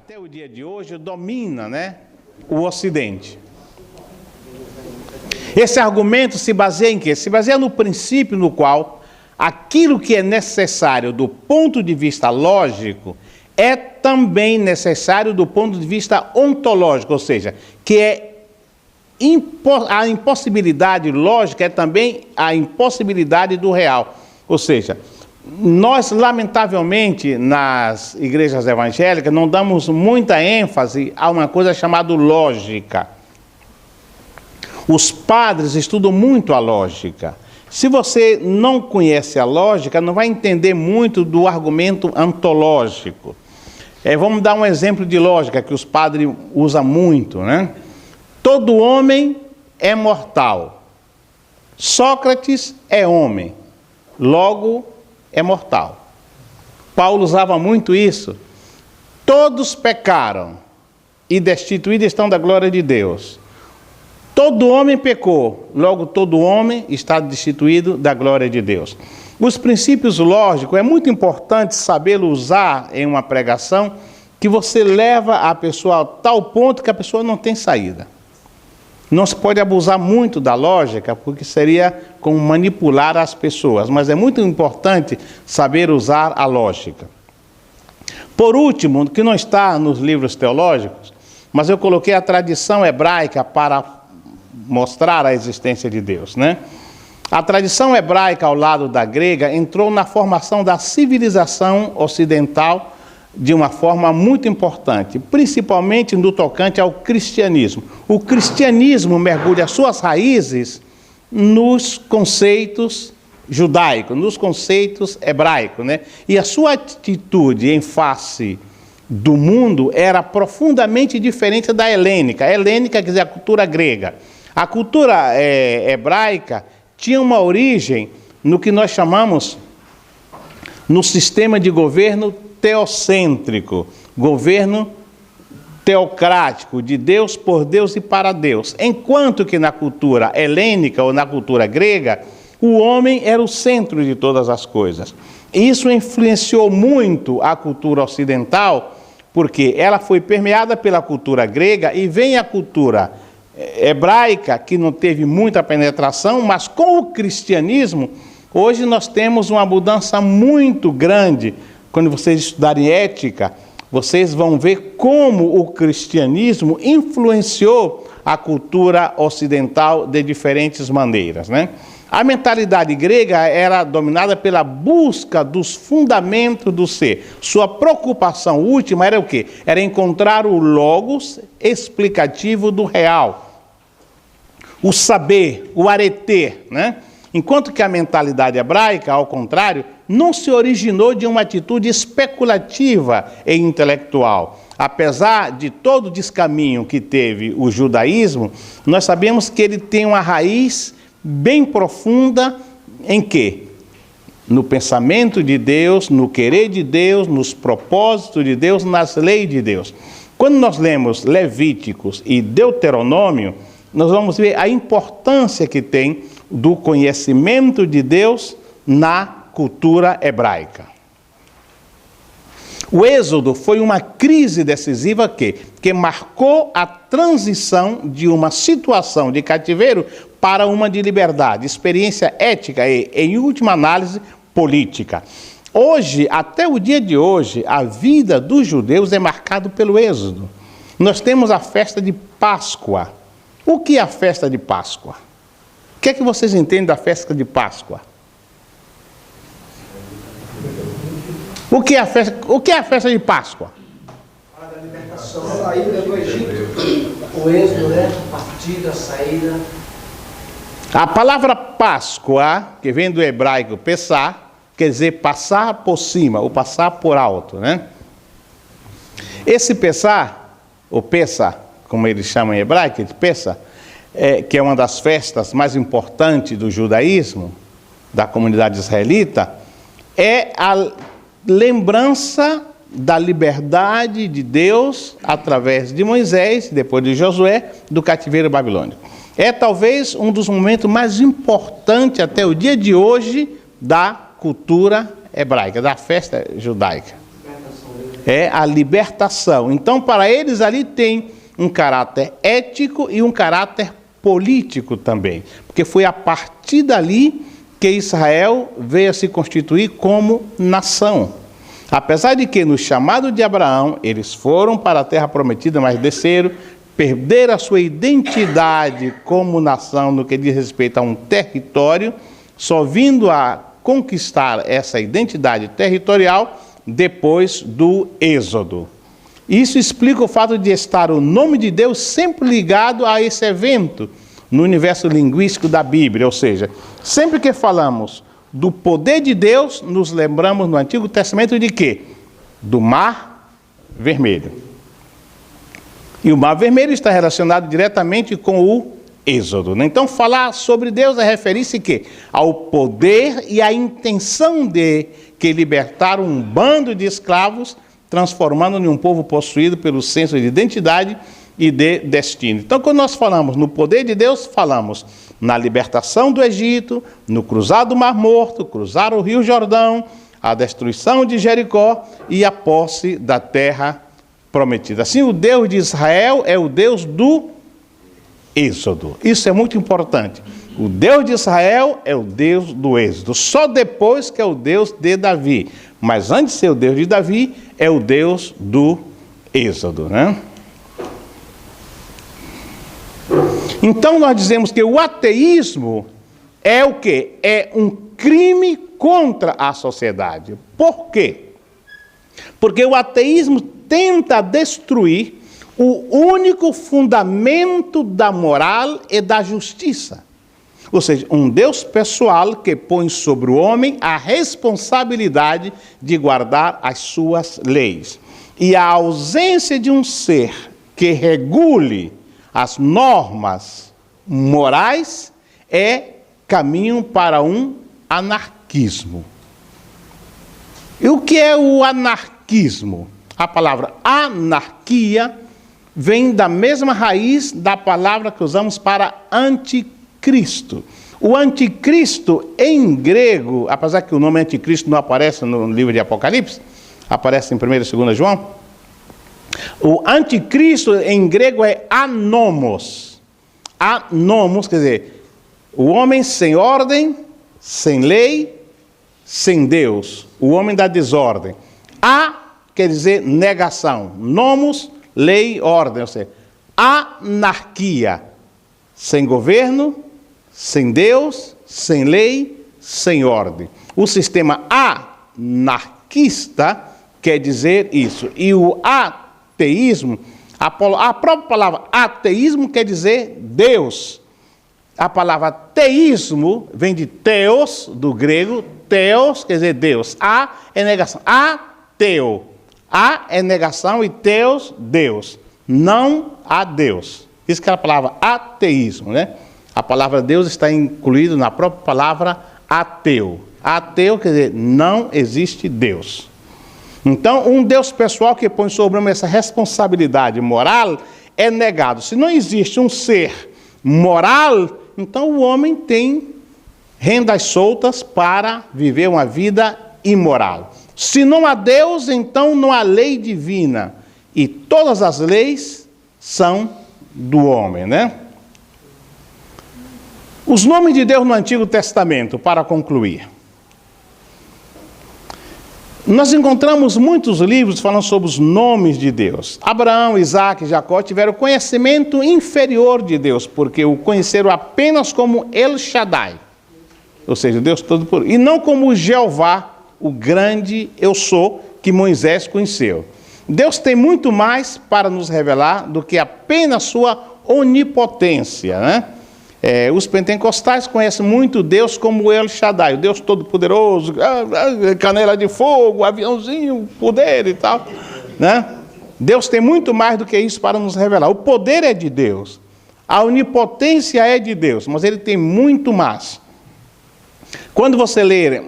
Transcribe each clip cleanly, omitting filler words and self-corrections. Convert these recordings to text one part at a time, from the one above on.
até o dia de hoje domina, o Ocidente. Esse argumento se baseia em quê? Se baseia no princípio no qual aquilo que é necessário do ponto de vista lógico é também necessário do ponto de vista ontológico, ou seja, que a impossibilidade lógica é também a impossibilidade do real. Ou seja, nós, lamentavelmente, nas igrejas evangélicas, não damos muita ênfase a uma coisa chamada lógica. Os padres estudam muito a lógica. Se você não conhece a lógica, não vai entender muito do argumento ontológico. Vamos dar um exemplo de lógica que os padres usam muito, Todo homem é mortal. Sócrates é homem, logo é mortal. Paulo usava muito isso. Todos pecaram e destituídos estão da glória de Deus. Todo homem pecou, logo todo homem está destituído da glória de Deus. Os princípios lógicos é muito importante saber usar em uma pregação que você leva a pessoa a tal ponto que a pessoa não tem saída. Não se pode abusar muito da lógica, porque seria como manipular as pessoas, mas é muito importante saber usar a lógica. Por último, que não está nos livros teológicos, mas eu coloquei a tradição hebraica para mostrar a existência de Deus, A tradição hebraica, ao lado da grega, entrou na formação da civilização ocidental de uma forma muito importante, principalmente no tocante ao cristianismo. O cristianismo mergulha suas raízes nos conceitos judaicos, nos conceitos hebraicos, E a sua atitude em face do mundo era profundamente diferente da helênica. A helênica quer dizer a cultura grega. A cultura hebraica tinha uma origem no que nós chamamos no sistema de governo teocêntrico, governo teocrático, de Deus, por Deus e para Deus. Enquanto que na cultura helênica ou na cultura grega, o homem era o centro de todas as coisas. Isso influenciou muito a cultura ocidental, porque ela foi permeada pela cultura grega e vem a cultura hebraica, que não teve muita penetração, mas com o cristianismo, hoje nós temos uma mudança muito grande. Quando vocês estudarem ética, vocês vão ver como o cristianismo influenciou a cultura ocidental de diferentes maneiras, A mentalidade grega era dominada pela busca dos fundamentos do ser. Sua preocupação última era o quê? Era encontrar o logos explicativo do real. O saber, o arete, Enquanto que a mentalidade hebraica, ao contrário, não se originou de uma atitude especulativa e intelectual. Apesar de todo o descaminho que teve o judaísmo, nós sabemos que ele tem uma raiz bem profunda em quê? No pensamento de Deus, no querer de Deus, nos propósitos de Deus, nas leis de Deus. Quando nós lemos Levíticos e Deuteronômio, nós vamos ver a importância que tem do conhecimento de Deus na cultura hebraica. O Êxodo foi uma crise decisiva que marcou a transição de uma situação de cativeiro para uma de liberdade, experiência ética e, em última análise, política. Hoje, até o dia de hoje, a vida dos judeus é marcada pelo Êxodo. Nós temos a festa de Páscoa. O que é a festa de Páscoa? O que é que vocês entendem da festa de Páscoa? O que é a festa de Páscoa? A da libertação, a saída do Egito. O êxodo, a partida, a saída. A palavra Páscoa, que vem do hebraico Pessah, quer dizer passar por cima, ou passar por alto, Esse Pessah, ou Pessah, como eles chamam em hebraico, Pessah, que é uma das festas mais importantes do judaísmo, da comunidade israelita, é a lembrança da liberdade de Deus através de Moisés, depois de Josué, do cativeiro babilônico. É talvez um dos momentos mais importantes até o dia de hoje da cultura hebraica, da festa judaica. É a libertação. Então, para eles ali tem um caráter ético e um caráter político também. Porque foi a partir dali que Israel veio a se constituir como nação. Apesar de que no chamado de Abraão, eles foram para a terra prometida, mas desceram, perderam a sua identidade como nação no que diz respeito a um território, só vindo a conquistar essa identidade territorial depois do Êxodo. Isso explica o fato de estar o nome de Deus sempre ligado a esse evento no universo linguístico da Bíblia, ou seja, sempre que falamos do poder de Deus, nos lembramos no Antigo Testamento de quê? Do Mar Vermelho. E o Mar Vermelho está relacionado diretamente com o Êxodo. Então, falar sobre Deus é referir-se quê? Ao poder e à intenção de que libertar um bando de escravos, transformando em um povo possuído pelo senso de identidade e de destino. Então, quando nós falamos no poder de Deus, falamos na libertação do Egito, no cruzar do Mar Morto, cruzar o Rio Jordão, a destruição de Jericó e a posse da terra prometida. Assim, o Deus de Israel é o Deus do Êxodo. Isso é muito importante. O Deus de Israel é o Deus do Êxodo. Só depois que é o Deus de Davi. Mas antes de ser o Deus de Davi, é o Deus do Êxodo, né? Então nós dizemos que o ateísmo é o quê? É um crime contra a sociedade. Por quê? Porque o ateísmo tenta destruir o único fundamento da moral e da justiça. Ou seja, um Deus pessoal que põe sobre o homem a responsabilidade de guardar as suas leis. E a ausência de um ser que regule as normas morais é caminho para um anarquismo. E o que é o anarquismo? A palavra anarquia vem da mesma raiz da palavra que usamos para anticristo. O anticristo em grego, apesar que o nome anticristo não aparece no livro de Apocalipse, aparece em 1 e 2 João, o anticristo em grego é anomos. Anomos, quer dizer, o homem sem ordem, sem lei, sem Deus. O homem da desordem. Quer dizer negação. Nomos, lei, ordem. Ou seja, anarquia. Sem governo, sem Deus, sem lei, sem ordem. O sistema anarquista quer dizer isso. E o ateísmo, a própria palavra ateísmo quer dizer Deus. A palavra teísmo vem de theos, do grego, theos quer dizer Deus. A é negação. Ateu. A é negação e theos, Deus. Não há Deus. Isso que é a palavra ateísmo, né? A palavra Deus está incluída na própria palavra ateu. Ateu quer dizer não existe Deus. Então, um Deus pessoal que põe sobre o homem essa responsabilidade moral é negado. Se não existe um ser moral, então o homem tem rendas soltas para viver uma vida imoral. Se não há Deus, então não há lei divina. E todas as leis são do homem, né? Os nomes de Deus no Antigo Testamento, para concluir. Nós encontramos muitos livros falando sobre os nomes de Deus. Abraão, Isaac e Jacó tiveram conhecimento inferior de Deus, porque o conheceram apenas como El Shaddai, ou seja, Deus Todo-Poderoso, e não como Jeová, o grande eu sou, que Moisés conheceu. Deus tem muito mais para nos revelar do que apenas sua onipotência, né? Os pentecostais conhecem muito Deus como El Shaddai, o Deus Todo-Poderoso, canela de fogo, aviãozinho, poder e tal, né? Deus tem muito mais do que isso para nos revelar. O poder é de Deus, a onipotência é de Deus, mas Ele tem muito mais. Quando você ler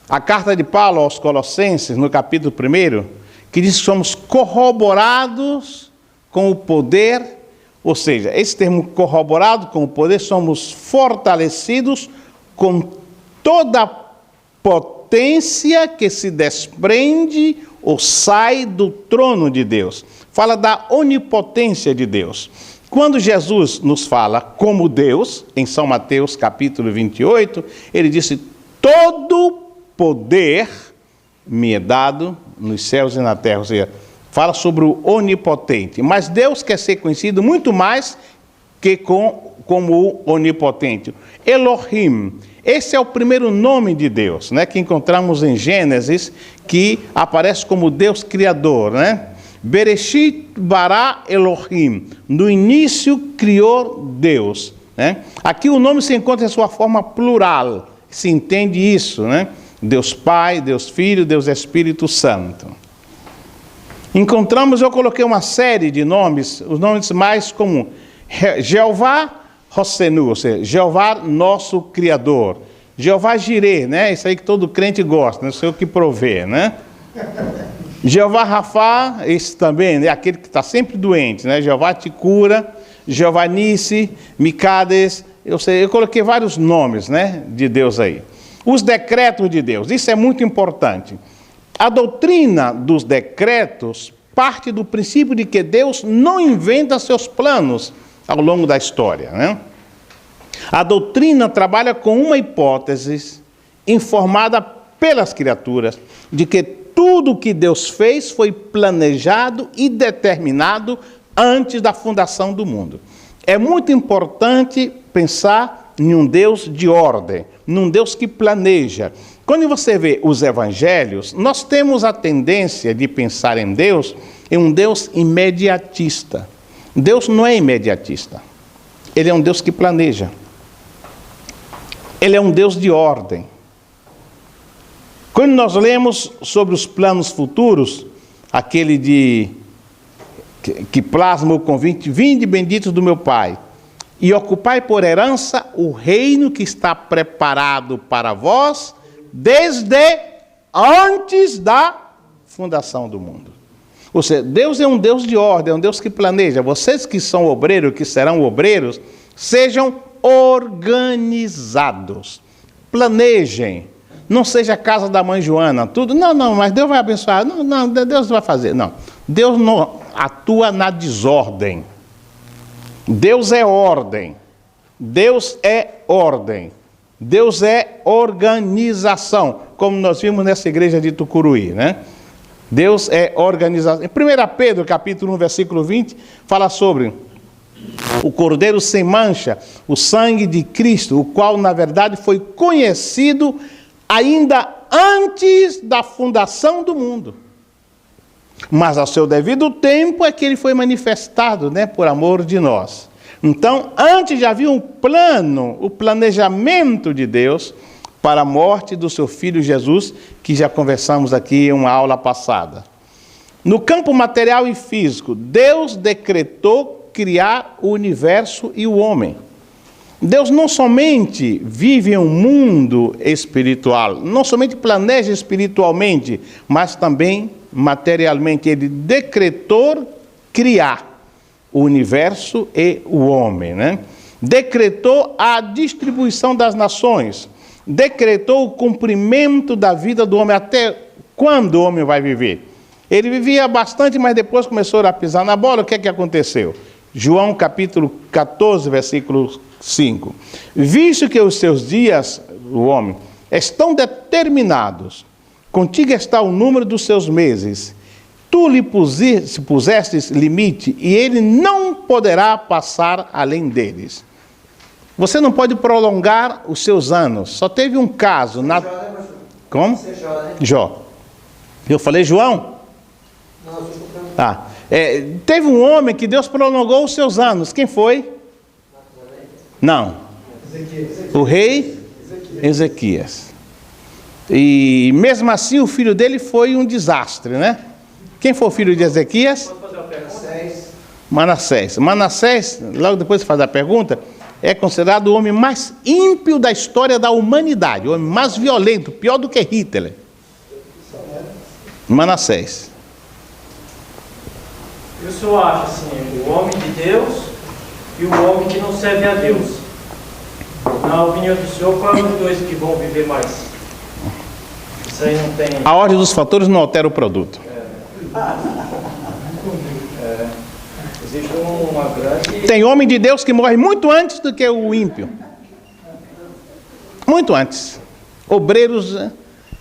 a carta de Paulo aos Colossenses, no capítulo 1, que diz que somos corroborados com o poder. Ou seja, esse termo corroborado com o poder, somos fortalecidos com toda a potência potência que se desprende ou sai do trono de Deus. Fala da onipotência de Deus. Quando Jesus nos fala como Deus, em São Mateus capítulo 28, ele disse: todo poder me é dado nos céus e na terra. Ou seja, fala sobre o onipotente. Mas Deus quer ser conhecido muito mais que como o onipotente. Elohim. Esse é o primeiro nome de Deus, né, que encontramos em Gênesis, que aparece como Deus Criador, né? Bereshit bara Elohim. No início criou Deus, né? Aqui o nome se encontra em sua forma plural. Se entende isso, né? Deus Pai, Deus Filho, Deus Espírito Santo. Encontramos, eu coloquei uma série de nomes, os nomes mais comuns. Jeová Rossenu, ou seja, Jeová nosso Criador. Jeová Jireh, né? Isso aí que todo crente gosta, né? O Senhor que provê, né? Jeová Rafá, esse também, né? Aquele que está sempre doente, né? Jeová te cura, Jeová Nissi, Micades. Eu coloquei vários nomes, né, de Deus aí. Os decretos de Deus, isso é muito importante. A doutrina dos decretos parte do princípio de que Deus não inventa seus planos ao longo da história, né? A doutrina trabalha com uma hipótese informada pelas criaturas de que tudo o que Deus fez foi planejado e determinado antes da fundação do mundo. É muito importante pensar em um Deus de ordem, num Deus que planeja. Quando você vê os evangelhos, nós temos a tendência de pensar em um Deus imediatista. Deus não é imediatista. Ele é um Deus que planeja. Ele é um Deus de ordem. Quando nós lemos sobre os planos futuros, aquele que plasma o convite: vinde benditos do meu Pai, e ocupai por herança o reino que está preparado para vós desde antes da fundação do mundo. Ou seja, Deus é um Deus de ordem, é um Deus que planeja. Vocês que são obreiros, que serão obreiros, sejam organizados. Planejem. Não seja a casa da mãe Joana, tudo. Não, mas Deus vai abençoar. Não, Deus vai fazer. Não. Deus não atua na desordem. Deus é ordem. Deus é ordem. Deus é organização, como nós vimos nessa igreja de Tucuruí, né? Deus é organização. Em 1 Pedro, capítulo 1, versículo 20, fala sobre o Cordeiro sem mancha, o sangue de Cristo, o qual, na verdade, foi conhecido ainda antes da fundação do mundo. Mas, ao seu devido tempo, é que ele foi manifestado, né, por amor de nós. Então, antes já havia um plano, o planejamento de Deus para a morte do seu Filho Jesus, que já conversamos aqui em uma aula passada. No campo material e físico, Deus decretou criar o universo e o homem. Deus não somente vive em um mundo espiritual, não somente planeja espiritualmente, mas também materialmente. Ele decretou criar o universo e o homem, né? Decretou a distribuição das nações, decretou o cumprimento da vida do homem. Até quando o homem vai viver? Ele vivia bastante, mas depois começou a pisar na bola. O que é que aconteceu? João capítulo 14, versículo 5. Visto que os seus dias, o homem, estão determinados, contigo está o número dos seus meses. Tu lhe pusestes limite, e ele não poderá passar além deles. Você não pode prolongar os seus anos. Só teve um caso. Como? Jó. Eu falei João? Teve um homem que Deus prolongou os seus anos. Quem foi? Não. O rei Ezequias. E mesmo assim o filho dele foi um desastre, né? Quem foi o filho de Ezequias? Manassés. Manassés, logo depois de fazer a pergunta, é considerado o homem mais ímpio da história da humanidade, o homem mais violento, pior do que Hitler. Manassés. E o senhor acha assim, o homem de Deus e o homem que não serve a Deus? Na opinião do senhor, qual é os dois que vão viver mais? Isso aí não tem. A ordem dos fatores não altera o produto. Existe uma grande. Tem homem de Deus que morre muito antes do que o ímpio. Muito antes. Obreiros, né?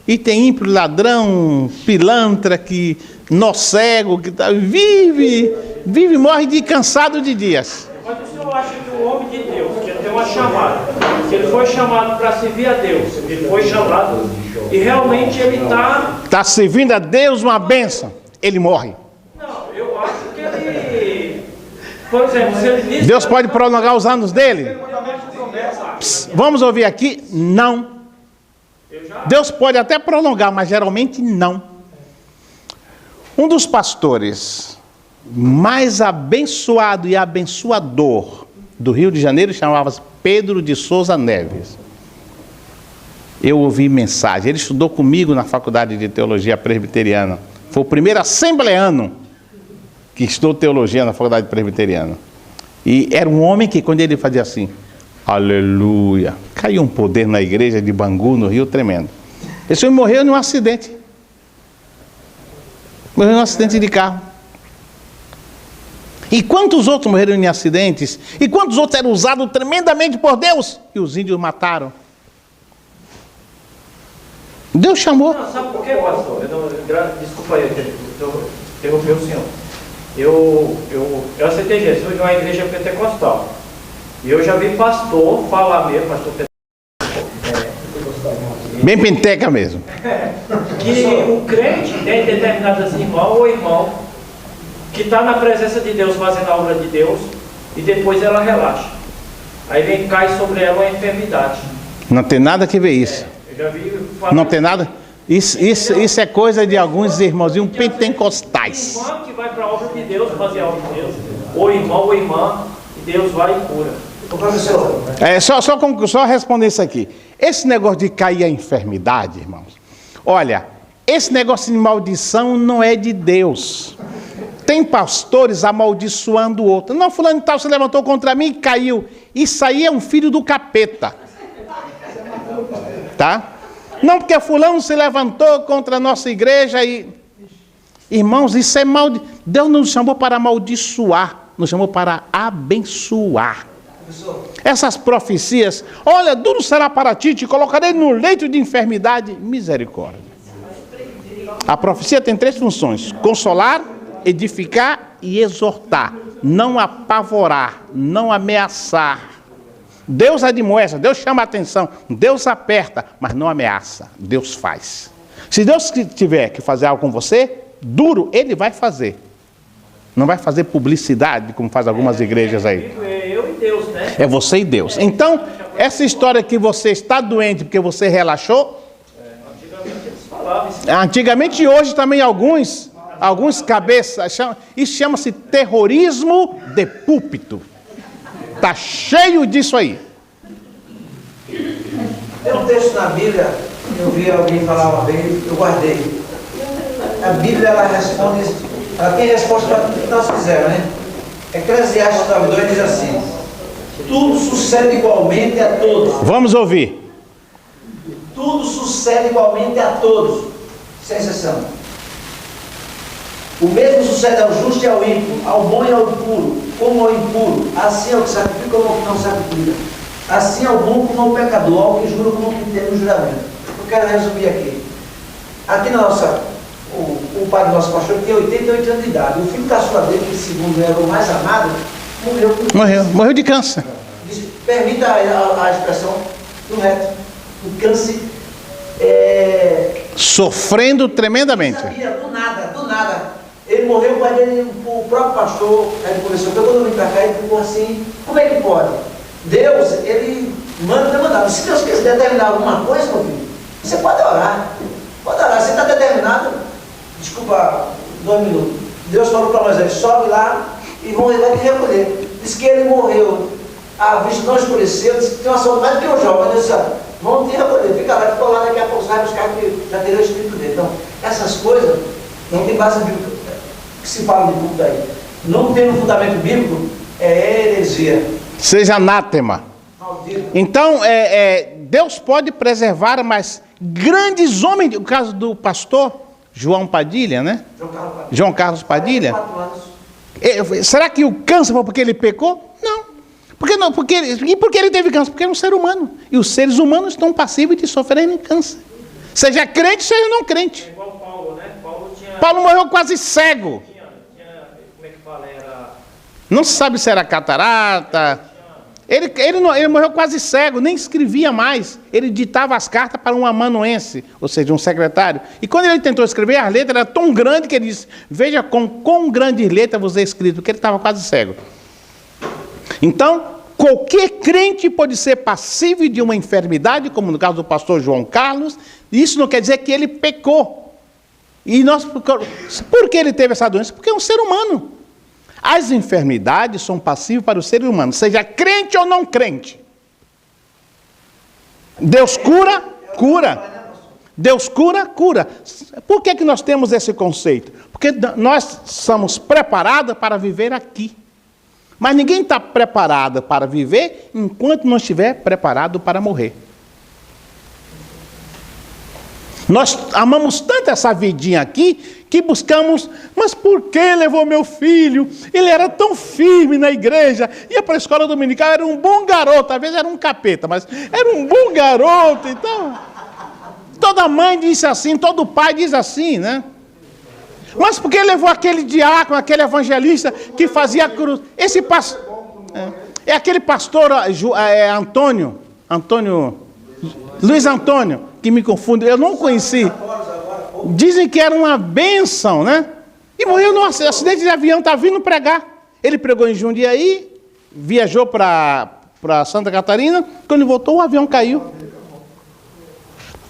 E tem ímpio, ladrão, pilantra, que nó cego, que vive, morre de cansado de dias. Mas o senhor acha que o homem de Deus, que ele tem uma chamada, que ele foi chamado para servir a Deus, ele foi chamado e realmente ele está servindo a Deus uma bênção, ele morre. Não, eu acho que ele, por exemplo, se ele diz Deus pode prolongar os anos dele? Vamos ouvir aqui? Não. Deus pode até prolongar, mas geralmente não. Um dos pastores mais abençoado e abençoador do Rio de Janeiro chamava-se Pedro de Souza Neves. Eu ouvi mensagem, ele estudou comigo na Faculdade de Teologia Presbiteriana. Foi o primeiro assembleano que estudou teologia na Faculdade Presbiteriana. E era um homem que, quando ele fazia assim, aleluia, caiu um poder na igreja de Bangu, no Rio, tremendo. Esse homem morreu num acidente. Morreu num acidente de carro. E quantos outros morreram em acidentes? E quantos outros eram usados tremendamente por Deus? E os índios mataram. Deus chamou. Não, sabe por quê, pastor? Desculpa aí, eu interrompi o senhor. Eu aceitei Jesus, eu de uma igreja pentecostal. E eu já vi pastor falar mesmo, pastor Bem penteca mesmo. que o crente tem determinadas irmãs ou irmão que está na presença de Deus, fazendo a obra de Deus, e depois ela relaxa. Aí cai sobre ela uma enfermidade. Não tem nada que ver isso. Eu já vi falar. Não tem nada? Isso é coisa de alguns irmãozinhos pentecostais. Irmã que vai para a obra de Deus, fazer a obra de Deus, ou irmão ou irmã, e Deus vai e cura. Só responder isso aqui. Esse negócio de cair a enfermidade, irmãos, olha, esse negócio de maldição não é de Deus. Tem pastores amaldiçoando o outro. Não, fulano de tal se levantou contra mim e caiu. Isso aí é um filho do capeta. Tá? Não, porque fulano se levantou contra a nossa igreja e... Irmãos, isso é Deus não nos chamou para amaldiçoar, nos chamou para abençoar. Essas profecias, olha, duro será para ti, te colocarei no leito de enfermidade, misericórdia. A profecia tem 3 funções: consolar, edificar e exortar. Não apavorar, não ameaçar. Deus admoesta, Deus chama a atenção, Deus aperta, mas não ameaça, Deus faz. Se Deus tiver que fazer algo com você, duro, Ele vai fazer. Não vai fazer publicidade, como faz algumas igrejas aí. É eu e Deus, né? É você e Deus. Então, essa história que você está doente porque você relaxou... Antigamente eles falavam isso. Antigamente e hoje também alguns cabeças... Isso chama-se terrorismo de púlpito. Está cheio disso aí. Tem um texto na Bíblia, eu vi alguém falar uma vez, eu guardei. A Bíblia, ela responde, ela tem resposta para tudo que nós fizemos, né? Eclesiastes 9:2 diz assim: tudo sucede igualmente a todos. Vamos ouvir. Tudo sucede igualmente a todos, sem exceção. O mesmo sucede ao justo e ao ímpio, ao bom e ao impuro, como ao impuro. Assim ao que sacrifica como ao que não sacrifica. Assim ao bom como ao pecador, ao que jura como ao que tem no juramento. Eu quero resumir aqui. Aqui na nossa, o pai do nosso pastor tem 88 anos de idade. O filho caçula dele, que segundo era o mais amado, Morreu de câncer. Permita a expressão correta. O câncer sofrendo tremendamente. Sabia, do nada. Ele morreu, o pai dele, o próprio pastor, ele começou, quando eu vim para cá, ele ficou assim, como é que pode? Deus, ele manda. Se Deus quiser determinar alguma coisa, meu filho, você pode orar. Você está determinado, desculpa, 2 minutos. Deus falou para Moisés, sobe lá e vai te recolher. Diz que ele morreu, a vista não escureceu, disse que tem uma saúde mais do que o jovem. Deus disse, vamos te recolher, fica lá, ficou lá, daqui a pouco sai buscar que já teria o espírito dele. Então, essas coisas não tem base bíblica que se fala de culto aí. Não tem um fundamento bíblico, é heresia. Seja anátema. Maldito. Então, Deus pode preservar, mas grandes homens, o caso do pastor João Padilha, né? João Carlos Padilha. 4 anos. Será que o câncer foi porque ele pecou? Não. E por que ele teve câncer? Porque é um ser humano. E os seres humanos estão passíveis de sofrerem câncer. Seja crente, seja não crente. É igual Paulo, né? Paulo morreu quase cego. Como é que fala? Não se sabe se era catarata. Ele morreu quase cego, nem escrevia mais. Ele ditava as cartas para um amanuense, ou seja, um secretário. E quando ele tentou escrever, as letras eram tão grandes que ele disse: veja com quão grandes letras você é escrito, porque ele estava quase cego. Então, qualquer crente pode ser passível de uma enfermidade, como no caso do pastor João Carlos. Isso não quer dizer que ele pecou. E por que ele teve essa doença? Porque é um ser humano. As enfermidades são passíveis para o ser humano, seja crente ou não crente. Deus cura, cura. Deus cura, cura. Por que nós temos esse conceito? Porque nós somos preparados para viver aqui. Mas ninguém está preparado para viver enquanto não estiver preparado para morrer. Nós amamos tanto essa vidinha aqui, que buscamos, mas por que levou meu filho? Ele era tão firme na igreja, ia para a escola dominical, era um bom garoto, talvez era um capeta, mas era um bom garoto. Então, toda mãe disse assim, todo pai diz assim, né? Mas por que levou aquele diácono, aquele evangelista que fazia cruz? Esse pastor, é aquele pastor Luiz Antônio, que me confunde, eu não conheci. Dizem que era uma bênção, né? E morreu num acidente de avião, está vindo pregar. Ele pregou em Jundiaí, viajou para Santa Catarina, quando ele voltou o avião caiu.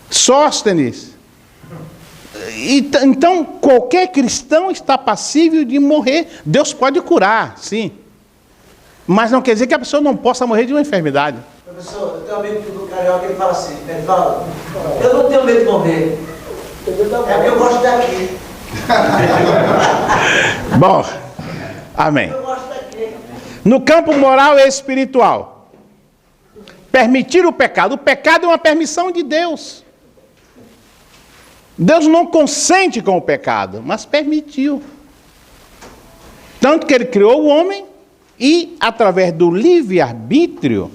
Sóstenes. Então, qualquer cristão está passível de morrer. Deus pode curar, sim. Mas não quer dizer que a pessoa não possa morrer de uma enfermidade. Professor, eu tenho um amigo do Carioca, ele fala assim, ele fala, eu não tenho medo de morrer. É porque eu gosto daqui. Bom, amém. Eu gosto daqui. No campo moral e espiritual, permitir o pecado. O pecado é uma permissão de Deus. Deus não consente com o pecado, mas permitiu. Tanto que ele criou o homem e, através do livre-arbítrio,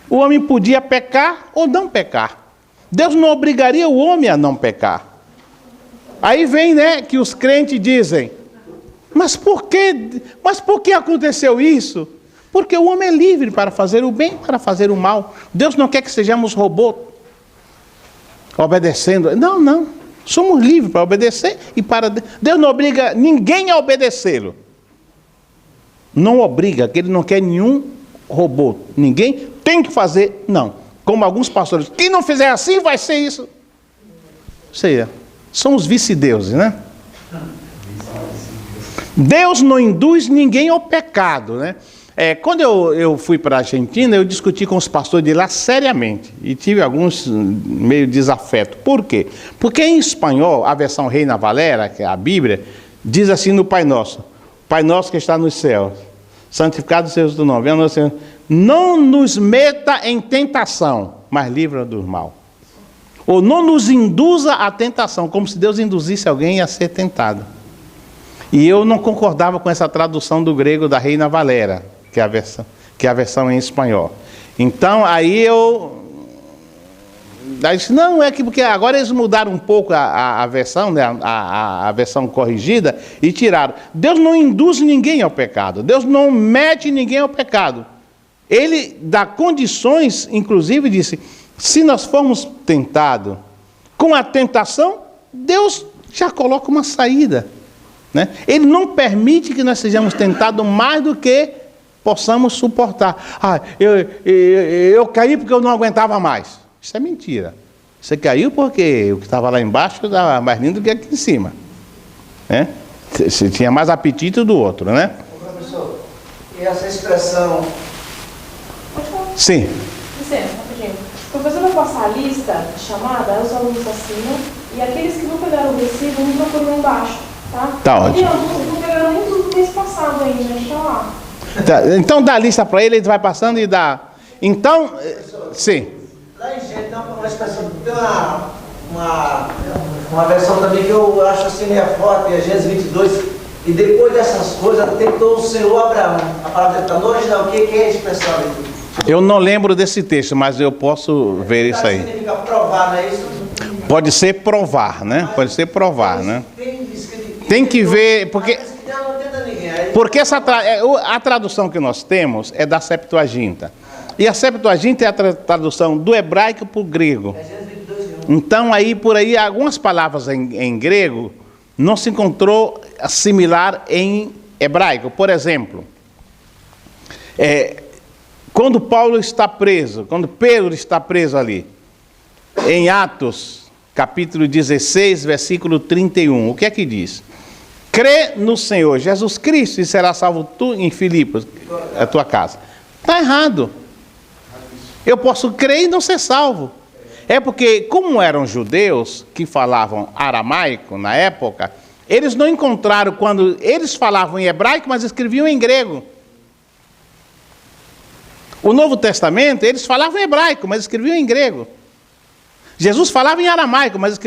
o homem podia pecar ou não pecar. Deus não obrigaria o homem a não pecar. Aí vem, né, que os crentes dizem, mas por que aconteceu isso? Porque o homem é livre para fazer o bem, para fazer o mal. Deus não quer que sejamos robôs, obedecendo. Não. Somos livres para obedecer e para... Deus não obriga ninguém a obedecê-lo. Não obriga, que ele não quer nenhum robô. Ninguém tem que fazer, não. Como alguns pastores, quem não fizer assim vai ser isso. Seja, são os vice-deuses, né? Deus não induz ninguém ao pecado, né? Quando eu fui para a Argentina, eu discuti com os pastores de lá seriamente. E tive alguns meio desafeto. Por quê? Porque em espanhol, a versão Reina Valera, que é a Bíblia, diz assim no Pai Nosso. Pai Nosso que está nos céus, santificado seja o teu nome. Não nos meta em tentação, mas livra do mal. Ou não nos induza à tentação, como se Deus induzisse alguém a ser tentado. E eu não concordava com essa tradução do grego da Reina Valera, que é a versão em espanhol. Então, aí eu disse, não, porque agora eles mudaram um pouco a versão, né, a versão corrigida, e tiraram. Deus não induz ninguém ao pecado. Deus não mete ninguém ao pecado. Ele dá condições, inclusive disse, se nós formos tentados com a tentação, Deus já coloca uma saída. Né? Ele não permite que nós sejamos tentados mais do que possamos suportar. Eu caí porque eu não aguentava mais. Isso é mentira. Você caiu porque o que estava lá embaixo estava mais lindo do que aqui em cima. Né? Você tinha mais apetite do outro, né? Professor, e essa expressão... Pode falar. Sim. Licença, rapidinho. O professor vai passar a lista chamada, os alunos acima, e aqueles que não pegaram o recibo, não procuram embaixo, tá? Tá ótimo. E alguns que não pegaram nem tudo do mês passado ainda, deixa lá. Tá, então dá a lista para ele vai passando e dá. Então, sim. Lá em Gênesis tem uma expressão, tem uma versão também que eu acho assim meio forte, é Gênesis 22. E depois dessas coisas, tentou o Senhor Abraão. A palavra está no original. O que é a expressão ali? Eu não lembro desse texto, mas eu posso ver isso aí. Significa provar, não é isso? Pode ser provar, né? Pode ser provar, né? Tem que ver, porque a tradução que nós temos é da Septuaginta. E a Septuaginta é a tradução do hebraico para o grego. Então, por aí, algumas palavras em grego não se encontrou similar em hebraico. Por exemplo, quando Paulo está preso, quando Pedro está preso ali, em Atos, capítulo 16, versículo 31, o que é que diz? Crê no Senhor Jesus Cristo e será salvo tu em Filipos, a tua casa. Está errado. Eu posso crer e não ser salvo. É porque, como eram judeus que falavam aramaico na época, eles não encontraram quando eles falavam em hebraico, mas escreviam em grego. O Novo Testamento, eles falavam em hebraico, mas escreviam em grego. Jesus falava em aramaico, mas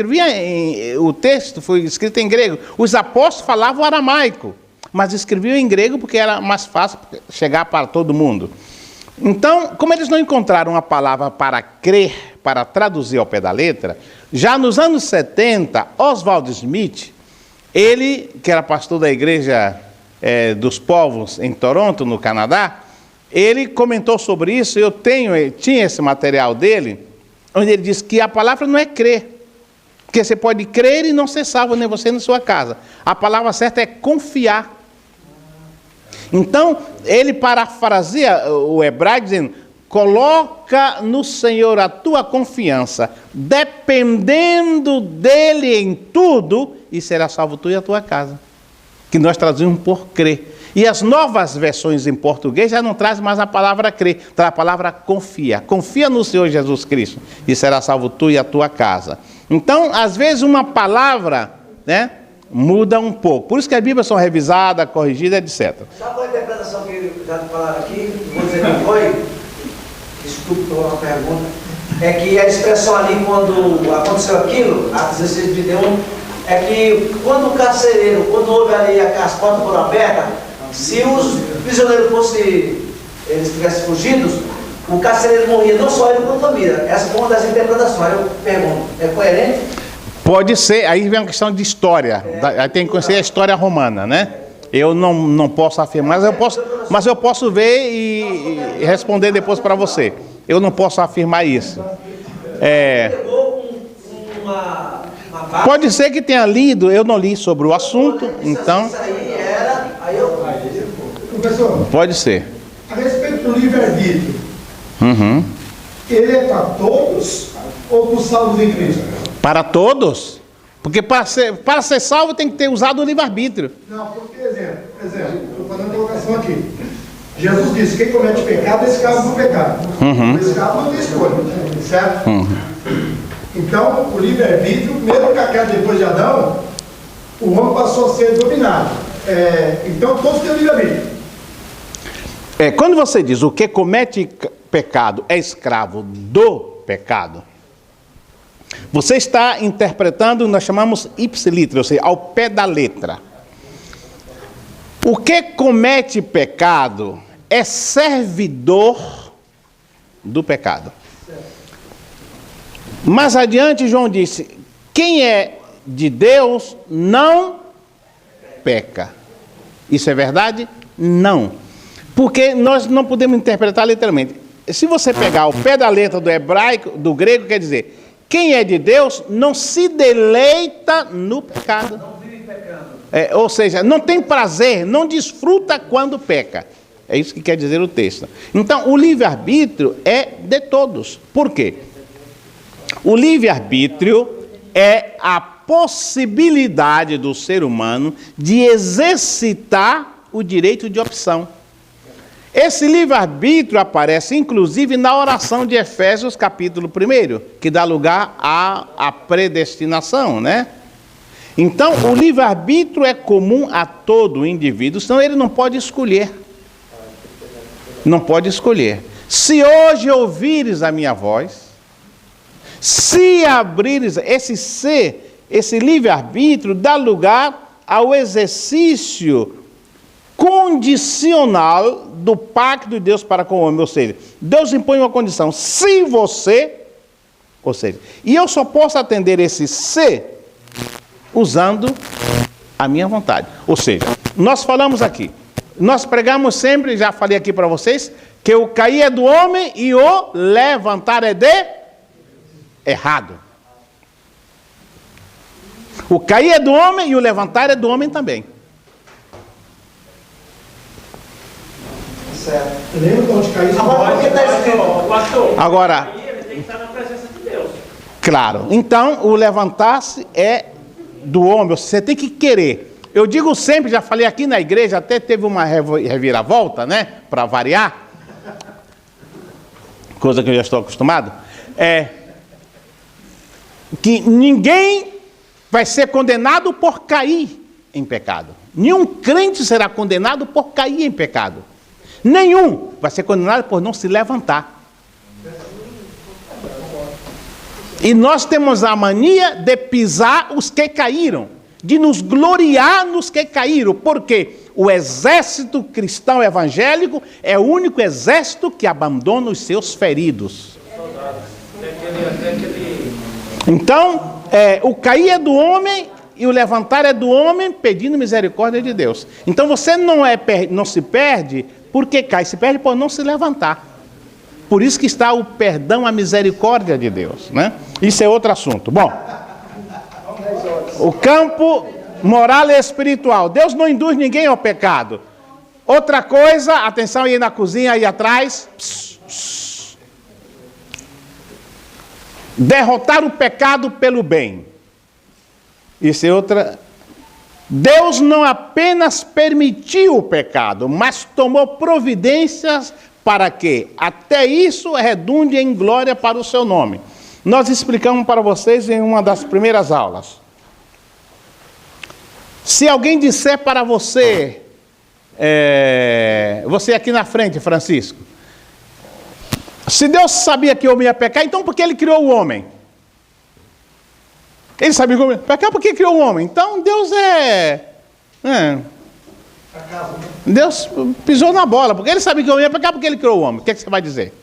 o texto foi escrito em grego. Os apóstolos falavam aramaico, mas escreviam em grego porque era mais fácil chegar para todo mundo. Então, como eles não encontraram a palavra para crer, para traduzir ao pé da letra, já nos anos 70, Oswald Smith, ele, que era pastor da Igreja dos Povos em Toronto, no Canadá, ele comentou sobre isso. Eu tinha esse material dele, onde ele diz que a palavra não é crer, porque você pode crer e não ser salvo, nem você nem sua casa. A palavra certa é confiar. Então, ele parafraseia o hebraico dizendo: coloca no Senhor a tua confiança, dependendo dele em tudo, e será salvo tu e a tua casa. Que nós traduzimos por crer. E as novas versões em português já não trazem mais a palavra crer, traz a palavra confia. Confia no Senhor Jesus Cristo e será salvo tu e a tua casa. Então, às vezes uma palavra, né, muda um pouco. Por isso que as Bíblias são revisadas, corrigidas, etc. Sabe qual é a interpretação que já falaram aqui? Vou dizer que foi. Desculpe pela pergunta. É que a expressão ali, quando aconteceu aquilo, Atos 16, 21, é que quando o carcereiro, quando houve ali as portas foram abertas, se os prisioneiros eles tivessem fugidos, o carcereiro morria, não só ele, como a família. Essa foi uma das interpretações. Eu pergunto, é coerente? Pode ser, aí vem uma questão de história. Aí tem que conhecer a história romana, né? Eu não posso afirmar, mas eu posso ver e responder depois para você. Eu não posso afirmar isso. Pode ser que tenha lido, eu não li sobre o assunto, então... Professor, pode ser. A respeito do livre-arbítrio, ele é para todos ou para os salvos em Cristo? Para todos. Porque para ser salvo tem que ter usado o livre-arbítrio. Não, porque, exemplo, estou fazendo uma colocação aqui. Jesus disse: quem comete pecado é escravo do pecado. O escravo não tem escolha, certo? Então, o livre-arbítrio, mesmo que a queda depois de Adão, o homem passou a ser dominado. Então, todos têm o livre-arbítrio. Quando você diz o que comete pecado é escravo do pecado, você está interpretando, nós chamamos ipsiliter, ou seja, ao pé da letra. O que comete pecado é servidor do pecado. Mais adiante, João disse: quem é de Deus não peca. Isso é verdade? Não. Porque nós não podemos interpretar literalmente. Se você pegar o pé da letra do hebraico, do grego, quer dizer: quem é de Deus não se deleita no pecado. Não vive pecando. Ou seja, não tem prazer, não desfruta quando peca. É isso que quer dizer o texto. Então, o livre-arbítrio é de todos. Por quê? O livre-arbítrio é a possibilidade do ser humano de exercitar o direito de opção. Esse livre-arbítrio aparece, inclusive, na oração de Efésios, capítulo 1, que dá lugar à predestinação, né? Então, o livre-arbítrio é comum a todo indivíduo, senão ele não pode escolher. Não pode escolher. Se hoje ouvires a minha voz, Se abrires, esse ser, esse livre-arbítrio dá lugar ao exercício condicional do pacto de Deus para com o homem. Ou seja, Deus impõe uma condição. Se você, ou seja, e eu só posso atender esse se usando a minha vontade. Ou seja, nós falamos aqui, nós pregamos sempre, já falei aqui para vocês, que o cair é do homem e o levantar é de errado. O cair é do homem e o levantar é do homem também. Certo. Lembra de onde caiu? Agora, por que está escrito? Pastor, Agora, ele tem que estar na presença de Deus. claro, então o levantar-se é do homem, você tem que querer. Eu digo sempre, já falei aqui na igreja, até teve uma reviravolta, né, para variar, coisa que eu já estou acostumado, que ninguém vai ser condenado por cair em pecado. Nenhum crente será condenado por cair em pecado. Nenhum vai ser condenado por não se levantar. E nós temos a mania de pisar os que caíram, de nos gloriar nos que caíram, porque o exército cristão evangélico é o único exército que abandona os seus feridos. Então, o cair é do homem e o levantar é do homem pedindo misericórdia de Deus. Então você não se perde porque cai, se perde por não se levantar. Por isso que está o perdão, a misericórdia de Deus, né? Isso é outro assunto. Bom, o campo moral e espiritual. Deus não induz ninguém ao pecado. Outra coisa, atenção aí na cozinha, aí atrás. Derrotar o pecado pelo bem. Isso é outra. Deus não apenas permitiu o pecado, mas tomou providências para que até isso redunde em glória para o seu nome. Nós explicamos para vocês em uma das primeiras aulas. Se alguém disser para você, você aqui na frente, Francisco, se Deus sabia que o homem ia pecar, então por que ele criou o homem? Ele sabia que o homem ia pecar, por que criou o homem? Então Deus Deus pisou na bola, porque ele sabia que o homem ia pecar, porque ele criou o homem. O que você vai dizer?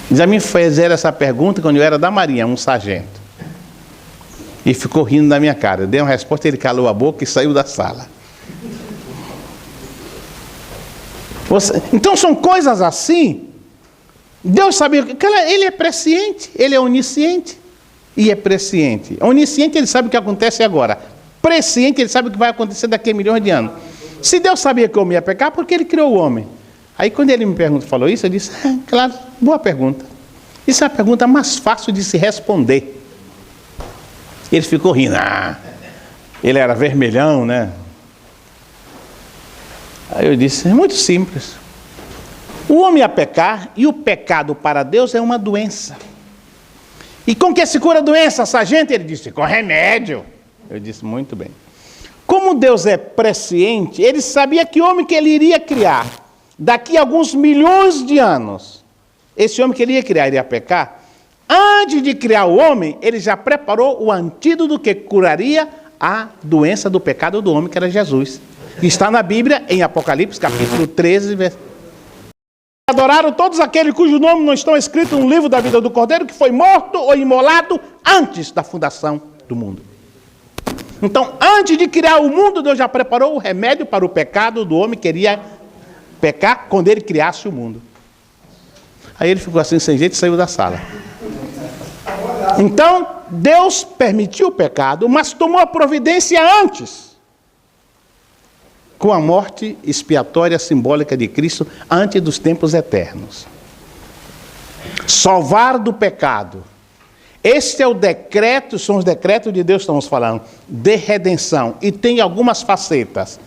Já me fizeram essa pergunta quando eu era da Marinha, um sargento. E ficou rindo da minha cara. Eu dei uma resposta, ele calou a boca e saiu da sala. Então são coisas assim. Deus sabia que ele é presciente, ele é onisciente e é presciente. Onisciente, ele sabe o que acontece agora. Presciente, ele sabe o que vai acontecer daqui a milhões de anos. Se Deus sabia que o homem ia pecar, por que ele criou o homem? Aí quando ele me falou isso, eu disse, claro, boa pergunta. Isso é a pergunta mais fácil de se responder. Ele ficou rindo. Ele era vermelhão, né? Aí eu disse, é muito simples. O homem ia pecar e o pecado para Deus é uma doença. E com que se cura a doença, sargento? Ele disse, com remédio. Eu disse, muito bem. Como Deus é presciente, ele sabia que o homem que ele iria criar, daqui a alguns milhões de anos, esse homem que ele ia criar, iria pecar. Antes de criar o homem, ele já preparou o antídoto que curaria a doença do pecado do homem, que era Jesus. Está na Bíblia, em Apocalipse, capítulo 13, versículo. Adoraram todos aqueles cujo nome não estão escritos no livro da vida do Cordeiro, que foi morto ou imolado antes da fundação do mundo. Então, antes de criar o mundo, Deus já preparou o remédio para o pecado do homem que queria pecar quando ele criasse o mundo. Aí ele ficou assim, sem jeito, e saiu da sala. Então, Deus permitiu o pecado, mas tomou a providência antes, com a morte expiatória simbólica de Cristo, antes dos tempos eternos. Salvar do pecado. Este é o decreto, são os decretos de Deus que estamos falando, de redenção. E tem algumas facetas.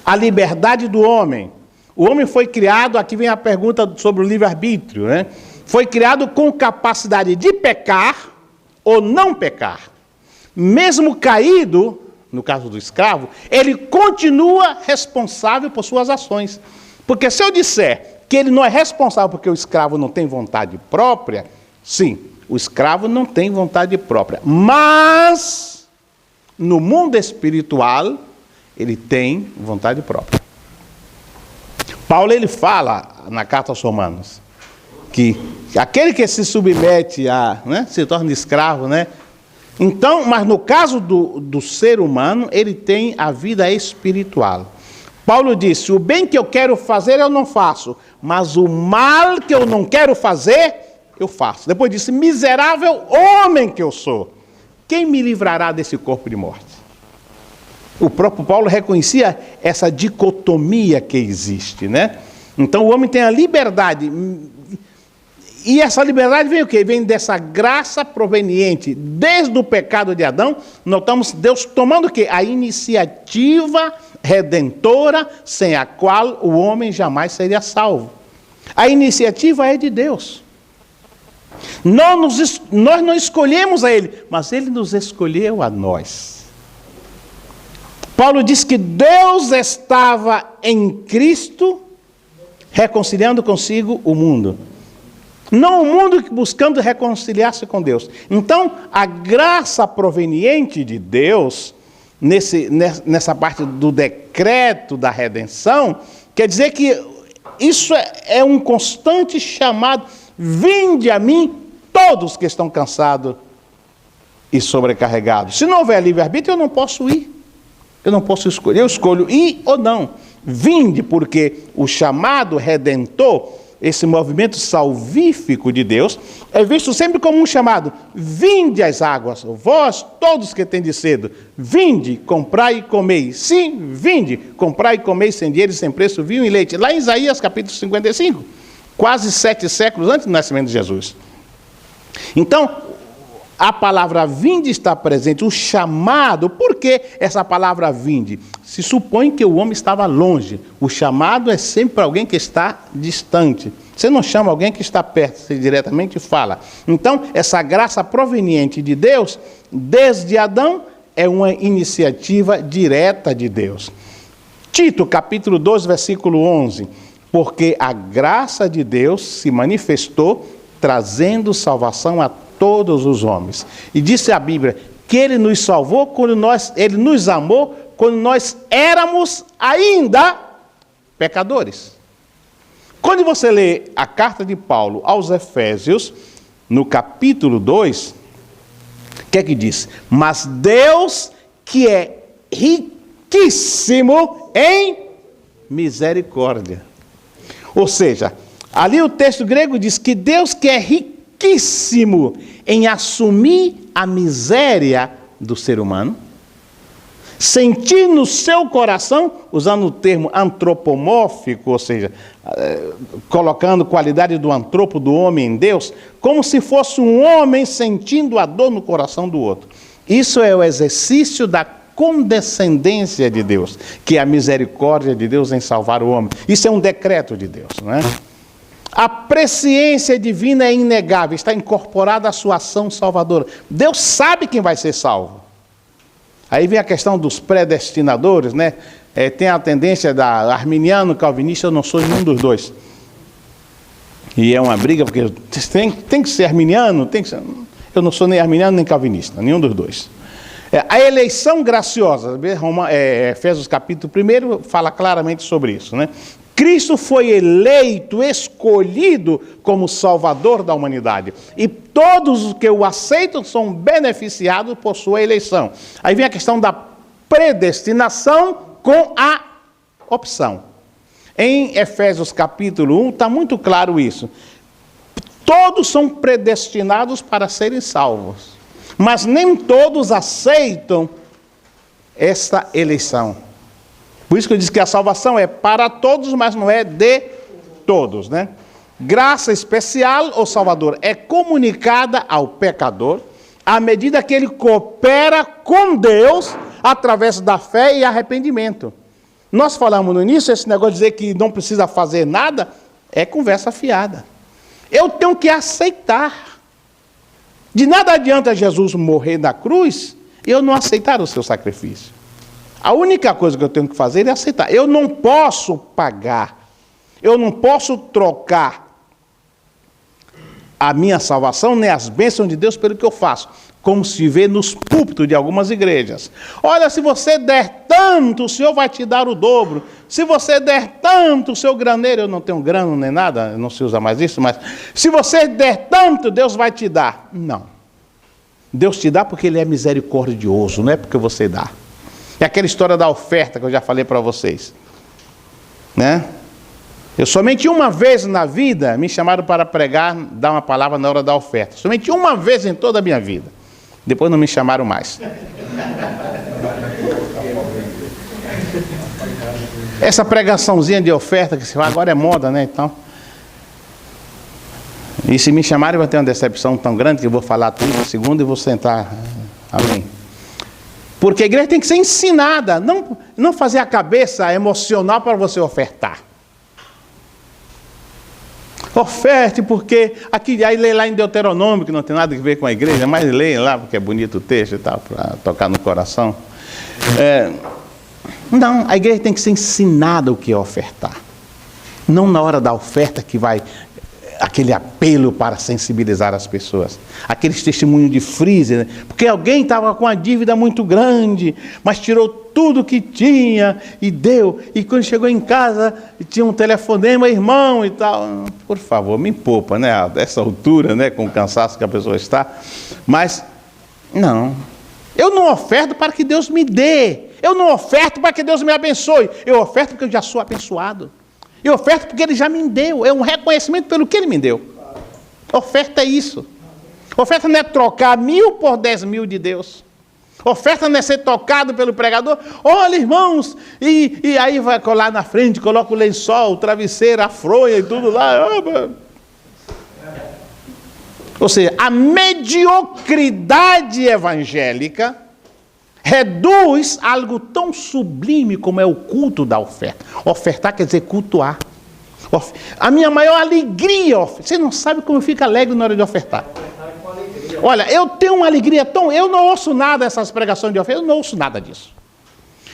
A liberdade do homem. O homem foi criado, aqui vem a pergunta sobre o livre-arbítrio, né? Foi criado com capacidade de pecar ou não pecar. Mesmo caído, no caso do escravo, ele continua responsável por suas ações. Porque se eu disser que ele não é responsável porque o escravo não tem vontade própria, sim, o escravo não tem vontade própria, mas no mundo espiritual ele tem vontade própria. Paulo ele fala na carta aos Romanos que aquele que se submete a, né, se torna escravo, né? Então, mas no caso do ser humano, ele tem a vida espiritual. Paulo disse, o bem que eu quero fazer eu não faço, mas o mal que eu não quero fazer, eu faço. Depois disse, miserável homem que eu sou, quem me livrará desse corpo de morte? O próprio Paulo reconhecia essa dicotomia que existe, né? Então o homem tem a liberdade. E essa liberdade vem o quê? Vem dessa graça proveniente desde o pecado de Adão. Notamos Deus tomando o quê? A iniciativa redentora, sem a qual o homem jamais seria salvo. A iniciativa é de Deus. Nós não escolhemos a Ele, mas Ele nos escolheu a nós. Paulo diz que Deus estava em Cristo, reconciliando consigo o mundo. Não o mundo buscando reconciliar-se com Deus. Então, a graça proveniente de Deus, nessa parte do decreto da redenção, quer dizer que isso é um constante chamado, vinde a mim todos que estão cansados e sobrecarregados. Se não houver livre-arbítrio, eu não posso ir. Eu não posso escolher, eu escolho ir ou não. Vinde, porque o chamado redentor, esse movimento salvífico de Deus, é visto sempre como um chamado. Vinde às águas, vós todos que tendes sede, vinde, comprai e comei. Sim, vinde, comprai e comei sem dinheiro e sem preço, vinho e leite. Lá em Isaías capítulo 55, quase 7 séculos antes do nascimento de Jesus. Então, a palavra vinde está presente, o chamado. Por que essa palavra vinde? Se supõe que o homem estava longe. O chamado é sempre para alguém que está distante. Você não chama alguém que está perto, você diretamente fala. Então, essa graça proveniente de Deus, desde Adão, é uma iniciativa direta de Deus. Tito, capítulo 2, versículo 11. Porque a graça de Deus se manifestou, trazendo salvação a todos os homens. E disse a Bíblia que Ele nos salvou quando Ele nos amou quando nós éramos ainda pecadores. Quando você lê a carta de Paulo aos Efésios, no capítulo 2, o que é que diz? Mas Deus, que é riquíssimo em misericórdia. Ou seja, ali o texto grego diz que Deus, que é riquíssimo em assumir a miséria do ser humano, sentir no seu coração, usando o termo antropomórfico, ou seja, colocando qualidade do antropo, do homem em Deus, como se fosse um homem sentindo a dor no coração do outro. Isso é o exercício da condescendência de Deus, que é a misericórdia de Deus em salvar o homem. Isso é um decreto de Deus, não é? A presciência divina é inegável, está incorporada à sua ação salvadora. Deus sabe quem vai ser salvo. Aí vem a questão dos predestinadores, né? Tem a tendência da arminiano, calvinista, eu não sou nenhum dos dois. E é uma briga, porque tem que ser arminiano, eu não sou nem arminiano nem calvinista, nenhum dos dois. A eleição graciosa, Efésios capítulo 1 fala claramente sobre isso, né? Cristo foi eleito, escolhido como Salvador da humanidade. E todos os que o aceitam são beneficiados por sua eleição. Aí vem a questão da predestinação com a opção. Em Efésios capítulo 1 está muito claro isso. Todos são predestinados para serem salvos. Mas nem todos aceitam esta eleição. Por isso que eu disse que a salvação é para todos, mas não é de todos, né? Graça especial ou salvador é comunicada ao pecador à medida que ele coopera com Deus através da fé e arrependimento. Nós falamos no início, esse negócio de dizer que não precisa fazer nada, é conversa fiada. Eu tenho que aceitar. De nada adianta Jesus morrer na cruz e eu não aceitar o seu sacrifício. A única coisa que eu tenho que fazer é aceitar. Eu não posso pagar. Eu não posso trocar a minha salvação, nem as bênçãos de Deus pelo que eu faço, como se vê nos púlpitos de algumas igrejas. Olha, se você der tanto, o Senhor vai te dar o dobro. Se você der tanto, o seu graneiro, eu não tenho grano nem nada, não se usa mais isso, mas se você der tanto, Deus vai te dar. Não. Deus te dá porque Ele é misericordioso, não é porque você dá. É aquela história da oferta que eu já falei para vocês, né? Eu somente uma vez na vida me chamaram para pregar, dar uma palavra na hora da oferta. Somente uma vez em toda a minha vida. Depois não me chamaram mais. Essa pregaçãozinha de oferta, que agora é moda, né? Então, e se me chamarem, eu vou ter uma decepção tão grande que eu vou falar 30 segundos e vou sentar. Amém. Porque a igreja tem que ser ensinada, não fazer a cabeça emocional para você ofertar. Oferte, porque aqui, aí lê lá em Deuteronômio, que não tem nada a ver com a igreja, mas leem lá, porque é bonito o texto e tal, para tocar no coração. Não, a igreja tem que ser ensinada o que é ofertar. Não na hora da oferta que vai aquele apelo para sensibilizar as pessoas. Aqueles testemunhos de freezer, né? Porque alguém estava com uma dívida muito grande, mas tirou tudo que tinha e deu. E quando chegou em casa, tinha um telefonema, irmão e tal. Por favor, me poupa, né? A essa altura, né? Com o cansaço que a pessoa está. Mas, não. Eu não oferto para que Deus me dê. Eu não oferto para que Deus me abençoe. Eu oferto porque eu já sou abençoado. Eu oferto porque Ele já me deu. É um reconhecimento pelo que Ele me deu. Oferta é isso. Oferta não é trocar 1000 por 10.000 de Deus. Oferta não é ser tocado pelo pregador. Olha, irmãos, e aí vai colar na frente, coloca o lençol, o travesseiro, a fronha e tudo lá. Ou seja, a mediocridade evangélica reduz algo tão sublime como é o culto da oferta. Ofertar quer dizer cultuar. A minha maior alegria, você não sabe como eu fico alegre na hora de ofertar. Olha, eu tenho uma alegria tão... Eu não ouço nada dessas pregações de oferta, eu não ouço nada disso.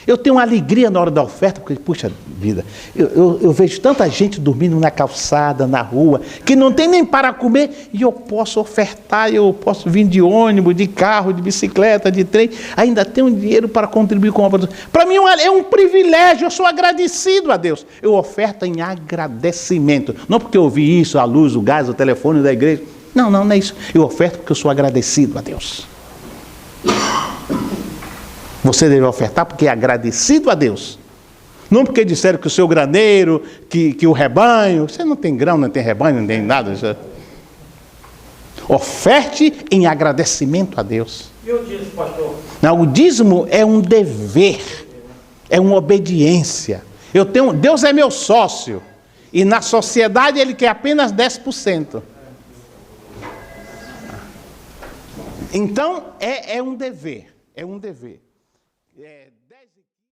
Eu tenho uma alegria na hora da oferta, porque, puxa vida, eu vejo tanta gente dormindo na calçada, na rua, que não tem nem para comer, e eu posso ofertar, eu posso vir de ônibus, de carro, de bicicleta, de trem, ainda tenho dinheiro para contribuir com a produção. Para mim é um privilégio, eu sou agradecido a Deus. Eu oferto em agradecimento, não porque eu ouvi isso, a luz, o gás, o telefone da igreja. Não é isso. Eu oferto porque eu sou agradecido a Deus. Você deve ofertar porque é agradecido a Deus. Não porque disseram que o seu graneiro, que o rebanho... Você não tem grão, não tem rebanho, não tem nada. Oferte em agradecimento a Deus. E o dízimo, pastor? Não, o dízimo é um dever. É uma obediência. Deus é meu sócio. E na sociedade Ele quer apenas 10%. Então, é um dever. É um dever.